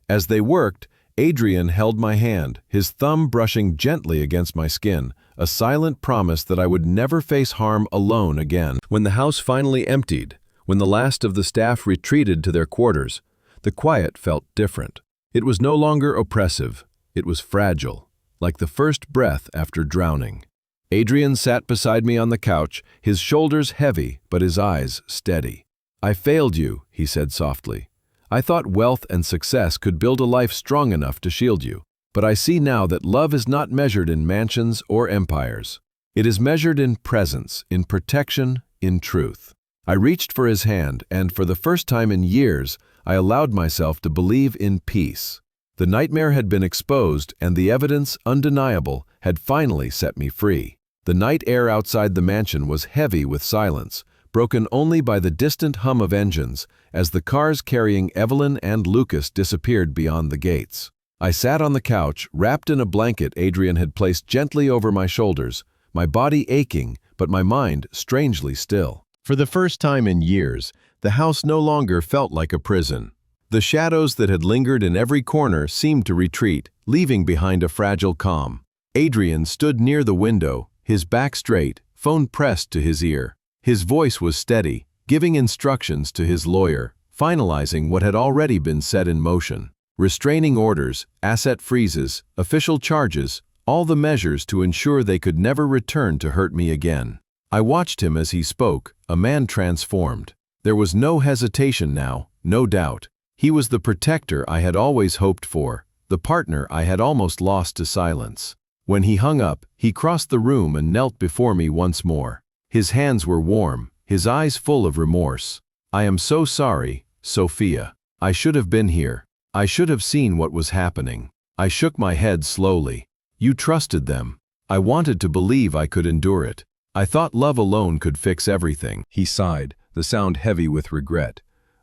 As they worked, Adrian held my hand, his thumb brushing gently against my skin, a silent promise that I would never face harm alone again. When the house finally emptied, when the last of the staff retreated to their quarters, the quiet felt different. It was no longer oppressive, it was fragile, like the first breath after drowning. Adrian sat beside me on the couch, his shoulders heavy but his eyes steady. "I failed you," he said softly. "I thought wealth and success could build a life strong enough to shield you. But I see now that love is not measured in mansions or empires. It is measured in presence, in protection, in truth." I reached for his hand, and for the first time in years, I allowed myself to believe in peace. The nightmare had been exposed, and the evidence, undeniable, had finally set me free. The night air outside the mansion was heavy with silence, broken only by the distant hum of engines, as the cars carrying Evelyn and Lucas disappeared beyond the gates. I sat on the couch, wrapped in a blanket Adrian had placed gently over my shoulders, my body aching, but my mind strangely still. For the first time in years, the house no longer felt like a prison. The shadows that had lingered in every corner seemed to retreat, leaving behind a fragile calm. Adrian stood near the window, his back straight, phone pressed to his ear. His voice was steady, giving instructions to his lawyer, finalizing what had already been set in motion. Restraining orders, asset freezes, official charges, all the measures to ensure they could never return to hurt me again. I watched him as he spoke, a man transformed. There was no hesitation now, no doubt. He was the protector I had always hoped for, the partner I had almost lost to silence. When he hung up, he crossed the room and knelt before me once more. His hands were warm, his eyes full of remorse. "I am so sorry, Sophia. I should have been here. I should have seen what was happening." I shook my head slowly. "You trusted them. I wanted to believe I could endure it. I thought love alone could fix everything." He sighed, the sound heavy with regret.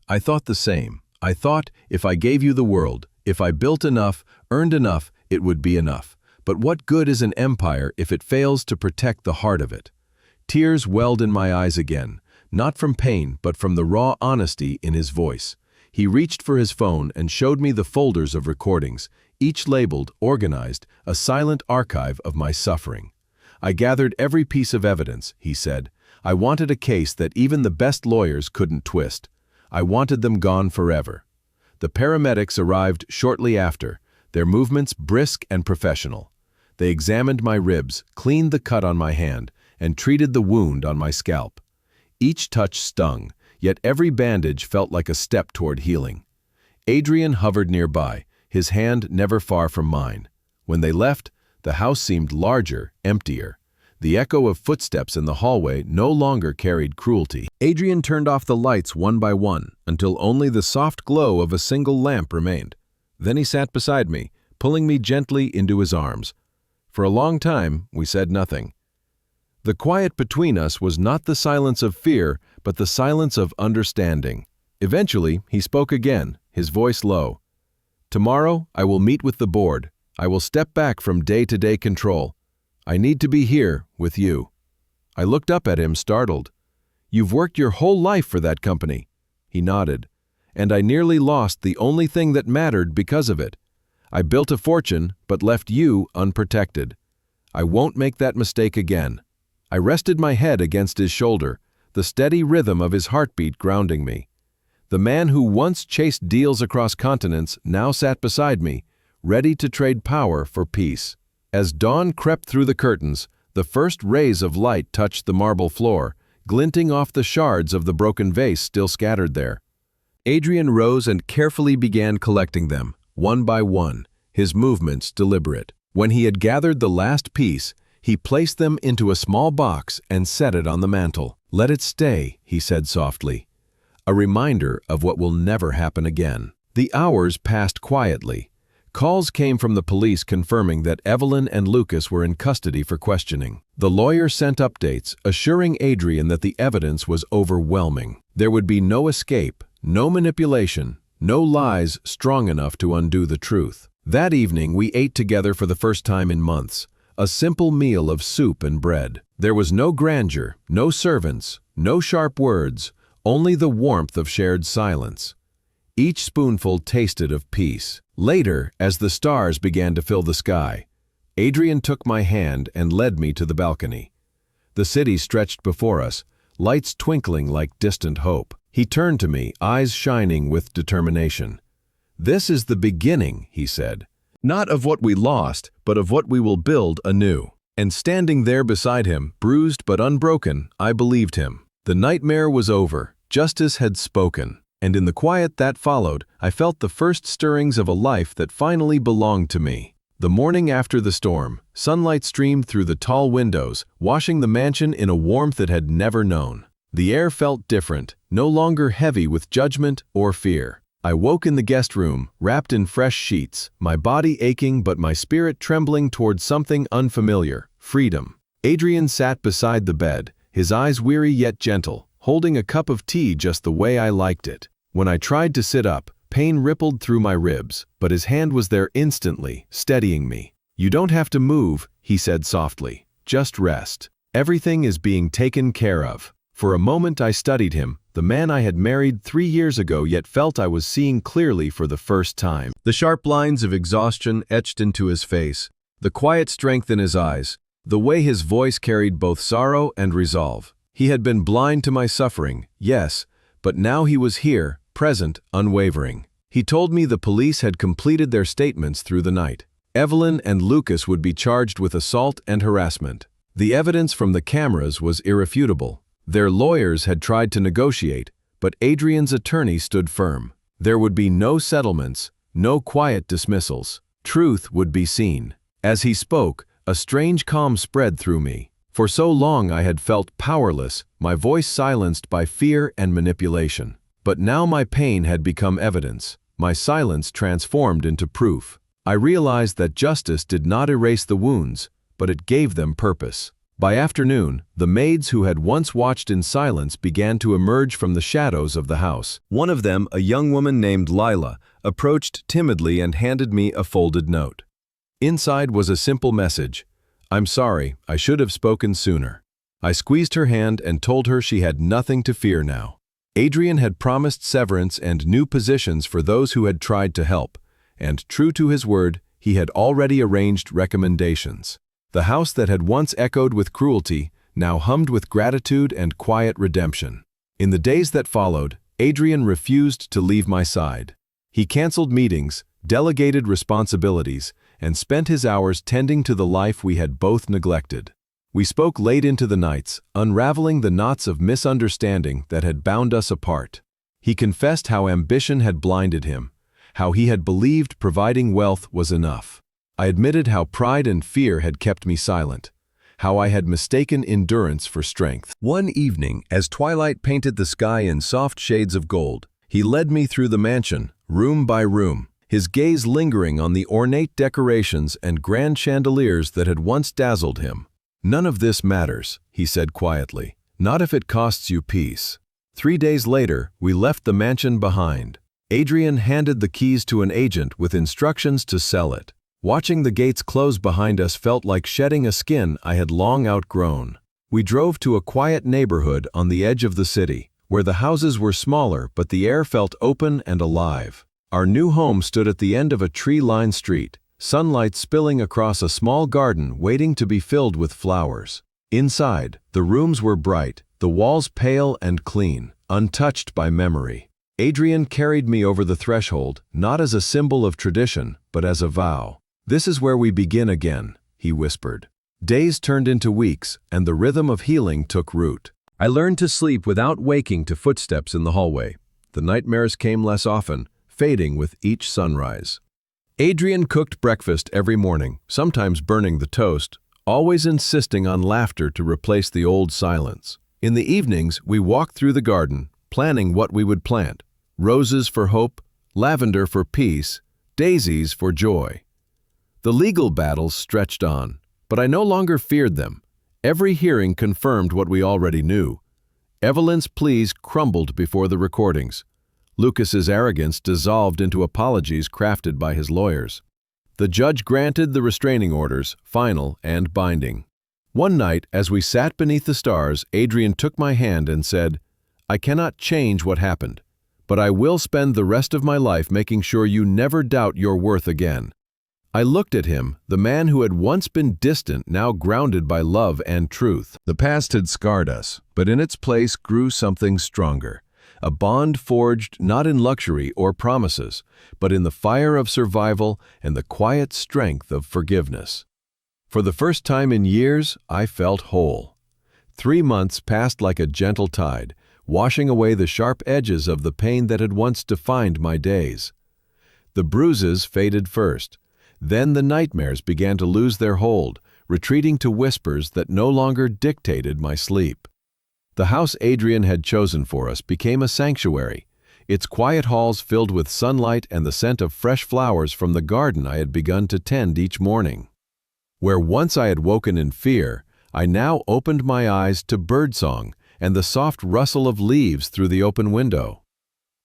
"I thought the same. I thought if I gave you the world, if I built enough, earned enough, it would be enough. But what good is an empire if it fails to protect the heart of it?" Tears welled in my eyes again, not from pain but from the raw honesty in his voice. He reached for his phone and showed me the folders of recordings, each labeled, organized, a silent archive of my suffering. "I gathered every piece of evidence," he said. "I wanted a case that even the best lawyers couldn't twist. I wanted them gone forever." The paramedics arrived shortly after, their movements brisk and professional. They examined my ribs, cleaned the cut on my hand, and treated the wound on my scalp. Each touch stung, yet every bandage felt like a step toward healing. Adrian hovered nearby, his hand never far from mine. When they left, the house seemed larger, emptier. The echo of footsteps in the hallway no longer carried cruelty. Adrian turned off the lights one by one, until only the soft glow of a single lamp remained. Then he sat beside me, pulling me gently into his arms. For a long time, we said nothing. The quiet between us was not the silence of fear, but the silence of understanding. Eventually, he spoke again, his voice low. "Tomorrow, I will meet with the board. I will step back from day-to-day control. I need to be here, with you." I looked up at him, startled. "You've worked your whole life for that company." He nodded. "And I nearly lost the only thing that mattered because of it. I built a fortune, but left you unprotected. I won't make that mistake again." I rested my head against his shoulder, the steady rhythm of his heartbeat grounding me. The man who once chased deals across continents now sat beside me, ready to trade power for peace. As dawn crept through the curtains, the first rays of light touched the marble floor, glinting off the shards of the broken vase still scattered there. Adrian rose and carefully began collecting them, one by one, his movements deliberate. When he had gathered the last piece, he placed them into a small box and set it on the mantel. "Let it stay," he said softly. "A reminder of what will never happen again." The hours passed quietly. Calls came from the police confirming that Evelyn and Lucas were in custody for questioning. The lawyer sent updates, assuring Adrian that the evidence was overwhelming. There would be no escape, no manipulation, no lies strong enough to undo the truth. That evening, we ate together for the first time in months, a simple meal of soup and bread. There was no grandeur, no servants, no sharp words, only the warmth of shared silence. Each spoonful tasted of peace. Later, as the stars began to fill the sky, Adrian took my hand and led me to the balcony. The city stretched before us, lights twinkling like distant hope. He turned to me, eyes shining with determination. "This is the beginning," he said. "Not of what we lost, but of what we will build anew." And standing there beside him, bruised but unbroken, I believed him. The nightmare was over. Justice had spoken. And in the quiet that followed, I felt the first stirrings of a life that finally belonged to me. The morning after the storm, sunlight streamed through the tall windows, washing the mansion in a warmth it had never known. The air felt different, no longer heavy with judgment or fear. I woke in the guest room, wrapped in fresh sheets, my body aching but my spirit trembling towards something unfamiliar: freedom. Adrian sat beside the bed, his eyes weary yet gentle, holding a cup of tea just the way I liked it. When I tried to sit up, pain rippled through my ribs, but his hand was there instantly, steadying me. "You don't have to move," he said softly. "Just rest. Everything is being taken care of." For a moment I studied him, the man I had married 3 years ago, yet felt I was seeing clearly for the first time. The sharp lines of exhaustion etched into his face, the quiet strength in his eyes, the way his voice carried both sorrow and resolve. He had been blind to my suffering, yes, but now he was here, present, unwavering. He told me the police had completed their statements through the night. Evelyn and Lucas would be charged with assault and harassment. The evidence from the cameras was irrefutable. Their lawyers had tried to negotiate, but Adrian's attorney stood firm. There would be no settlements, no quiet dismissals. Truth would be seen. As he spoke, a strange calm spread through me. For so long I had felt powerless, my voice silenced by fear and manipulation. But now my pain had become evidence, my silence transformed into proof. I realized that justice did not erase the wounds, but it gave them purpose. By afternoon, the maids who had once watched in silence began to emerge from the shadows of the house. One of them, a young woman named Lila, approached timidly and handed me a folded note. Inside was a simple message: "I'm sorry, I should have spoken sooner." I squeezed her hand and told her she had nothing to fear now. Adrian had promised severance and new positions for those who had tried to help, and true to his word, he had already arranged recommendations. The house that had once echoed with cruelty now hummed with gratitude and quiet redemption. In the days that followed, Adrian refused to leave my side. He canceled meetings, delegated responsibilities, and spent his hours tending to the life we had both neglected. We spoke late into the nights, unraveling the knots of misunderstanding that had bound us apart. He confessed how ambition had blinded him, how he had believed providing wealth was enough. I admitted how pride and fear had kept me silent, how I had mistaken endurance for strength. One evening, as twilight painted the sky in soft shades of gold, he led me through the mansion, room by room, his gaze lingering on the ornate decorations and grand chandeliers that had once dazzled him. "None of this matters," he said quietly, "not if it costs you peace." 3 days later, we left the mansion behind. Adrian handed the keys to an agent with instructions to sell it. Watching the gates close behind us felt like shedding a skin I had long outgrown. We drove to a quiet neighborhood on the edge of the city, where the houses were smaller but the air felt open and alive. Our new home stood at the end of a tree-lined street, sunlight spilling across a small garden waiting to be filled with flowers. Inside, the rooms were bright, the walls pale and clean, untouched by memory. Adrian carried me over the threshold, not as a symbol of tradition, but as a vow. "This is where we begin again," he whispered. Days turned into weeks, and the rhythm of healing took root. I learned to sleep without waking to footsteps in the hallway. the nightmares came less often, fading with each sunrise. Adrian cooked breakfast every morning, sometimes burning the toast, always insisting on laughter to replace the old silence. In the evenings, we walked through the garden, planning what we would plant: roses for hope, lavender for peace, daisies for joy. The legal battles stretched on, but I no longer feared them. Every hearing confirmed what we already knew. Evelyn's pleas crumbled before the recordings. Lucas's arrogance dissolved into apologies crafted by his lawyers. The judge granted the restraining orders, final and binding. One night, as we sat beneath the stars, Adrian took my hand and said, "I cannot change what happened, but I will spend the rest of my life making sure you never doubt your worth again." I looked at him, the man who had once been distant, now grounded by love and truth. The past had scarred us, but in its place grew something stronger. A bond forged not in luxury or promises, but in the fire of survival and the quiet strength of forgiveness. For the first time in years, I felt whole. 3 months passed like a gentle tide, washing away the sharp edges of the pain that had once defined my days. The bruises faded first. Then the nightmares began to lose their hold, retreating to whispers that no longer dictated my sleep. The house Adrian had chosen for us became a sanctuary, its quiet halls filled with sunlight and the scent of fresh flowers from the garden I had begun to tend each morning. Where once I had woken in fear, I now opened my eyes to birdsong and the soft rustle of leaves through the open window.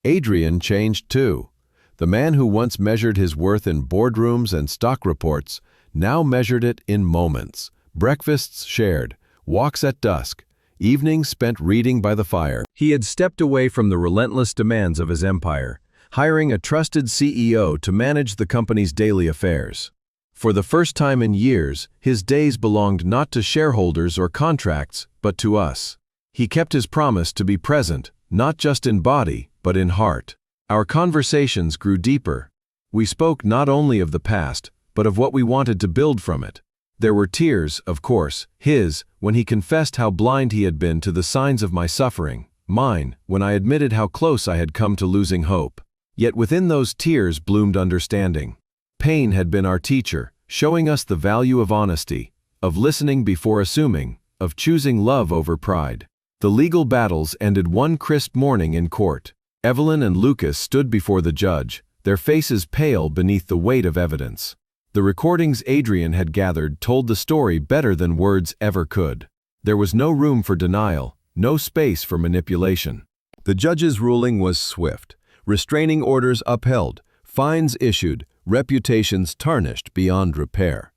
Adrian changed too. The man who once measured his worth in boardrooms and stock reports now measured it in moments: breakfasts shared, walks at dusk, evenings spent reading by the fire. He had stepped away from the relentless demands of his empire, hiring a trusted CEO to manage the company's daily affairs. For the first time in years, his days belonged not to shareholders or contracts, but to us. He kept his promise to be present, not just in body, but in heart. Our conversations grew deeper. We spoke not only of the past, but of what we wanted to build from it. There were tears, of course, his, when he confessed how blind he had been to the signs of my suffering, mine, when I admitted how close I had come to losing hope. Yet within those tears bloomed understanding. Pain had been our teacher, showing us the value of honesty, of listening before assuming, of choosing love over pride. The legal battles ended one crisp morning in court. Evelyn and Lucas stood before the judge, their faces pale beneath the weight of evidence. The recordings Adrian had gathered told the story better than words ever could. There was no room for denial, no space for manipulation. The judge's ruling was swift. Restraining orders upheld, fines issued, reputations tarnished beyond repair.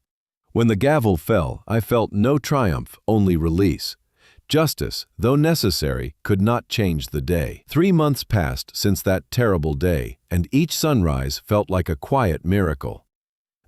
When the gavel fell, I felt no triumph, only release. Justice, though necessary, could not change the day. 3 months passed since that terrible day, and each sunrise felt like a quiet miracle.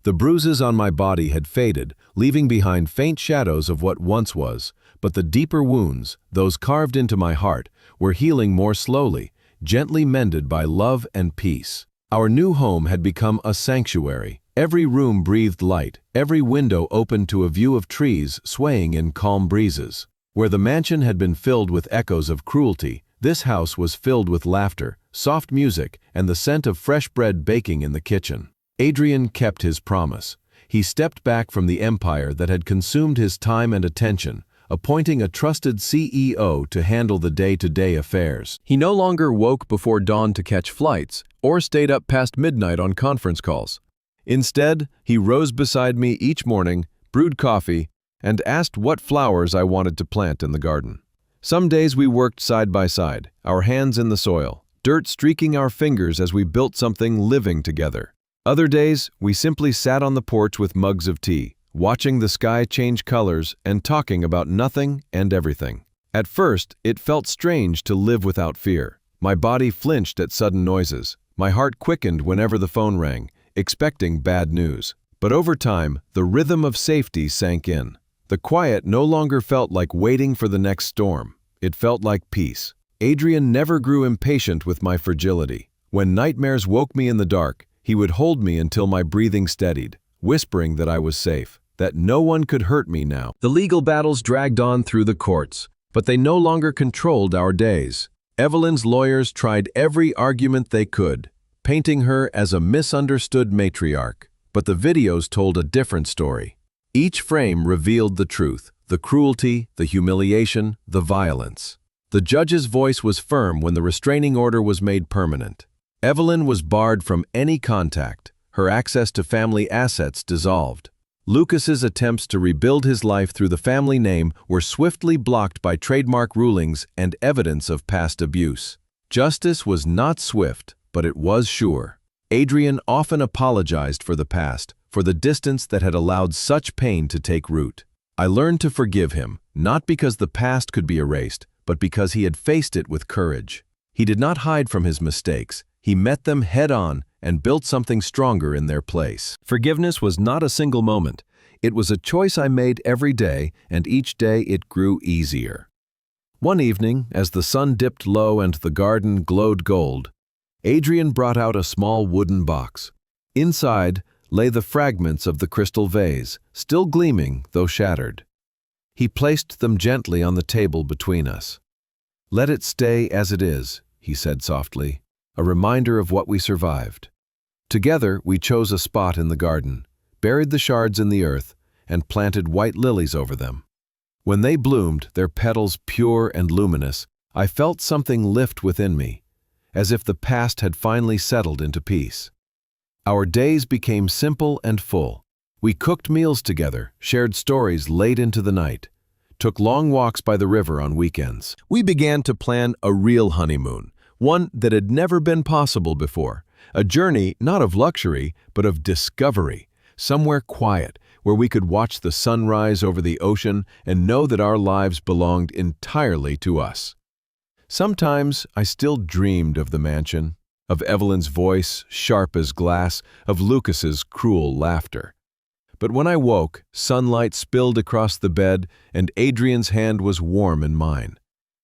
The bruises on my body had faded, leaving behind faint shadows of what once was, but the deeper wounds, those carved into my heart, were healing more slowly, gently mended by love and peace. Our new home had become a sanctuary. Every room breathed light, every window opened to a view of trees swaying in calm breezes. Where the mansion had been filled with echoes of cruelty, this house was filled with laughter, soft music, and the scent of fresh bread baking in the kitchen. Adrian kept his promise. He stepped back from the empire that had consumed his time and attention, appointing a trusted CEO to handle the day-to-day affairs. He no longer woke before dawn to catch flights, or stayed up past midnight on conference calls. Instead, he rose beside me each morning, brewed coffee, and asked what flowers I wanted to plant in the garden. Some days we worked side by side, our hands in the soil, dirt streaking our fingers as we built something living together. Other days, we simply sat on the porch with mugs of tea, watching the sky change colors and talking about nothing and everything. At first, it felt strange to live without fear. My body flinched at sudden noises. My heart quickened whenever the phone rang, expecting bad news. But over time, the rhythm of safety sank in. The quiet no longer felt like waiting for the next storm. It felt like peace. Adrian never grew impatient with my fragility. When nightmares woke me in the dark, he would hold me until my breathing steadied, whispering that I was safe, that no one could hurt me now. The legal battles dragged on through the courts, but they no longer controlled our days. Evelyn's lawyers tried every argument they could, painting her as a misunderstood matriarch, but the videos told a different story. Each frame revealed the truth, the cruelty, the humiliation, the violence. The judge's voice was firm when the restraining order was made permanent. Evelyn was barred from any contact, her access to family assets dissolved. Lucas's attempts to rebuild his life through the family name were swiftly blocked by trademark rulings and evidence of past abuse. Justice was not swift, but it was sure. Adrian often apologized for the past, for the distance that had allowed such pain to take root. I learned to forgive him, not because the past could be erased, but because he had faced it with courage. He did not hide from his mistakes. He met them head-on and built something stronger in their place. Forgiveness was not a single moment. It was a choice I made every day, and each day it grew easier. One evening, as the sun dipped low and the garden glowed gold, Adrian brought out a small wooden box. Inside lay the fragments of the crystal vase, still gleaming though shattered. He placed them gently on the table between us. "Let it stay as it is," he said softly, "a reminder of what we survived." Together, we chose a spot in the garden, buried the shards in the earth, and planted white lilies over them. When they bloomed, their petals pure and luminous, I felt something lift within me, as if the past had finally settled into peace. Our days became simple and full. We cooked meals together, shared stories late into the night, took long walks by the river on weekends. We began to plan a real honeymoon, one that had never been possible before. A journey not of luxury, but of discovery, somewhere quiet, where we could watch the sunrise over the ocean and know that our lives belonged entirely to us. Sometimes I still dreamed of the mansion, of Evelyn's voice, sharp as glass, of Lucas's cruel laughter. But when I woke, sunlight spilled across the bed, and Adrian's hand was warm in mine.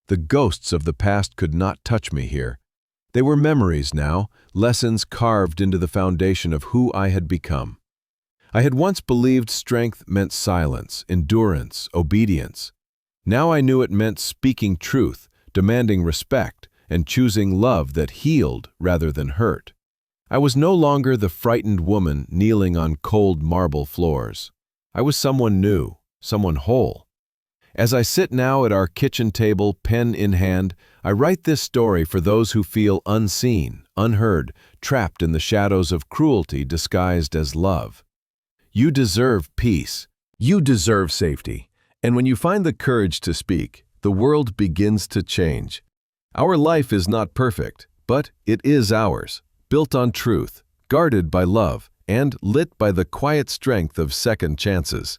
The ghosts of the past could not touch me here. They were memories now, lessons carved into the foundation of who I had become. I had once believed strength meant silence, endurance, obedience. Now I knew it meant speaking truth, demanding respect, and choosing love that healed rather than hurt. I was no longer the frightened woman kneeling on cold marble floors. I was someone new, someone whole. As I sit now at our kitchen table, pen in hand, I write this story for those who feel unseen, unheard, trapped in the shadows of cruelty disguised as love. You deserve peace. You deserve safety. And when you find the courage to speak, the world begins to change. Our life is not perfect, but it is ours, built on truth, guarded by love, and lit by the quiet strength of second chances.